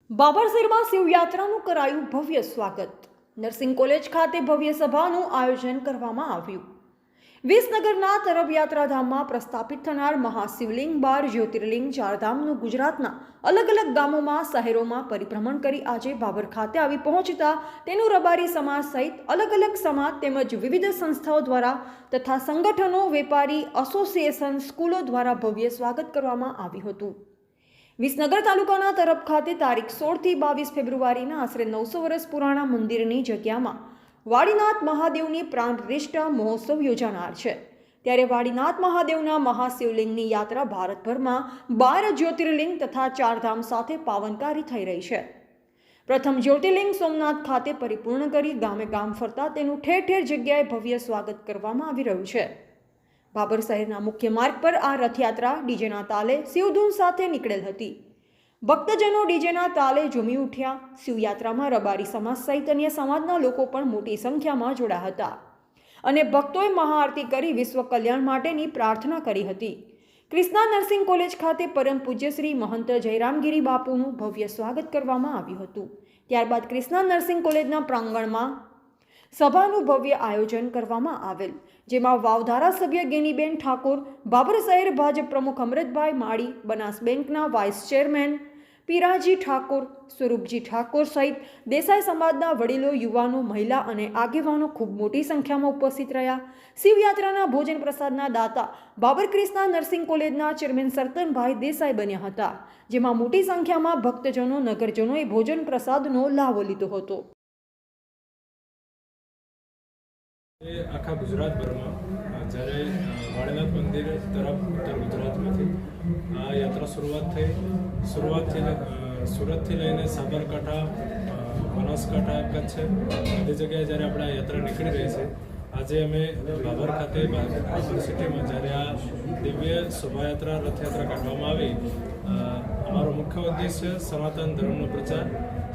બાબરસરમાં શિવયાત્રાનું કરાયું ભવ્ય સ્વાગત। નર્સિંગ કોલેજ ખાતે ભવ્ય સભાનું આયોજન કરવામાં આવ્યું। વિસનગરના તરફ યાત્રાધામમાં પ્રસ્થાપિત થનાર મહાશિવલિંગ 12 જ્યોતિર્લિંગ ચારધામનું ગુજરાતના અલગ અલગ ગામોમાં શહેરોમાં પરિભ્રમણ કરી આજે બાબર ખાતે આવી પહોંચતા તેનું રબારી સમાજ સહિત અલગ અલગ સમાજ તેમજ વિવિધ સંસ્થાઓ દ્વારા તથા સંગઠનો, વેપારી એસોસિએશન, સ્કૂલો દ્વારા ભવ્ય સ્વાગત કરવામાં આવ્યું હતું। વિસનગર તાલુકાના તરફ ખાતે તારીખ 16 થી 22 ફેબ્રુઆરીના આશરે 900 વર્ષ પુરાણા મંદિરની જગ્યામાં વાડીનાથ મહાદેવની પ્રાણ પ્રતિષ્ઠા મહોત્સવ યોજાનાર છે। ત્યારે વાડીનાથ મહાદેવના મહાશિવલિંગની યાત્રા ભારતભરમાં 12 જ્યોતિર્લિંગ તથા ચારધામ સાથે પાવનકારી થઈ રહી છે। પ્રથમ જ્યોતિર્લિંગ સોમનાથ ખાતે પરિપૂર્ણ કરી ગામે ગામ ફરતા તેનું ઠેર ઠેર જગ્યાએ ભવ્ય સ્વાગત કરવામાં આવી રહ્યું છે। બાબર શહેરના મુખ્ય માર્ગ પર આ રથયાત્રા ડીજેના તાલે શિવધૂન સાથે નીકળેલ હતી। ભક્તજનો ડીજેના તાલે ઝૂમી ઉઠ્યા। શિવયાત્રામાં રબારી સમાજ સહિત અન્ય સમાજના લોકો પણ મોટી સંખ્યામાં જોડાયા હતા અને ભક્તોએ મહાઆરતી કરી વિશ્વ કલ્યાણ માટેની પ્રાર્થના કરી હતી। ક્રિષ્ના નર્સિંગ કોલેજ ખાતે પરમ પૂજ્ય શ્રી મહંત જયરામગીરી બાપુનું ભવ્ય સ્વાગત કરવામાં આવ્યું હતું। ત્યારબાદ ક્રિષ્ના નર્સિંગ કોલેજના પ્રાંગણમાં સભાનું ભવ્ય આયોજન કરવામાં આવેલ, જેમાં વાવ ધારાસભ્ય ગેનીબેન ઠાકોર, બાબર શહેર ભાજપ પ્રમુખ અમૃતભાઈ માળી, બનાસ બેંકના વાઇસ ચેરમેન પીરાજી ઠાકોર, સ્વરૂપજી ઠાકોર સહિત દેસાઈ સમાજના વડીલો, યુવાનો, મહિલા અને આગેવાનો ખૂબ મોટી સંખ્યામાં ઉપસ્થિત રહ્યા। શિવયાત્રાના ભોજન પ્રસાદના દાતા બાબર ક્રિષ્ના નર્સિંગ કોલેજના ચેરમેન સરતનભાઈ દેસાઈ બન્યા હતા, જેમાં મોટી સંખ્યામાં ભક્તજનો, નગરજનોએ ભોજન પ્રસાદનો લાભ લીધો હતો। આખા ગુજરાતભરમાં જ્યારે વાડીનાથ મંદિર તરફ ઉત્તર ગુજરાતમાંથી આ યાત્રા શરૂઆતથી સુરતથી લઈને સાબરકાંઠા, બનાસકાંઠા, કચ્છ બધી જગ્યાએ જ્યારે આપણે આ યાત્રા નીકળી રહી છે, આજે અમે બાબર ખાતે બાબર સિટીમાં જ્યારે આ દિવ્ય શોભાયાત્રા રથયાત્રા કાઢવામાં આવી, અમારો મુખ્ય ઉદ્દેશ્ય સનાતન ધર્મનો પ્રચાર,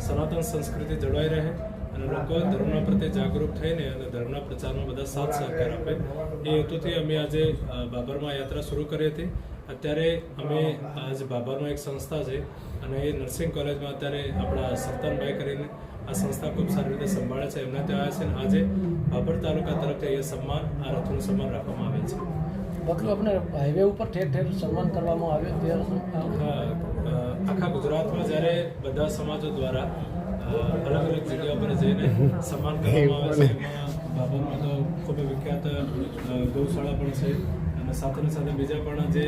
સનાતન સંસ્કૃતિ જળવાઈ રહે અને લોકો ધર્મના પ્રત્યે જાગૃત થઈને અને ધર્મના પ્રચારમાં બધા સાથ સહકાર આપે, એ હેતુથી અમે આજે બાબરમાં યાત્રા શરૂ કરી હતી। અત્યારે અમે આજે બાબરમાં એક સંસ્થા છે અને એ નર્સિંગ કોલેજમાં અત્યારે આપણા સરતનભાઈ કરીને આ સંસ્થા ખૂબ સારી રીતે સંભાળે છે, એમના ત્યાં આવ્યા છે અને આજે બાબર તાલુકા તરફથી એ સન્માન, આ રથનું સન્માન રાખવામાં આવે છે। બાકી આપણે હાઈવે ઉપર ઠેર ઠેર સન્માન કરવામાં આવ્યું ત્યારે આખા ગુજરાતમાં જ્યારે બધા સમાજો દ્વારા અલગ અલગ જગ્યા પર જઈને સન્માન કરવામાં આવે છે, એમાં બાબરમાં તો ખૂબ વિખ્યાત ગૌશાળા પણ છે અને સાથે સાથે બીજા પણ જે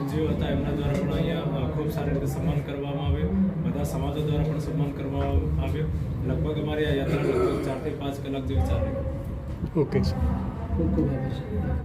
NGO હતા એમના દ્વારા પણ અહીંયા ખૂબ સારી રીતે સન્માન કરવામાં આવ્યું, બધા સમાજો દ્વારા પણ સન્માન કરવામાં આવ્યું। લગભગ અમારી આ યાત્રા લગભગ 4 થી 5 કલાક જેવી ચાલી। ઓકે, ખૂબ ખૂબ આભાર।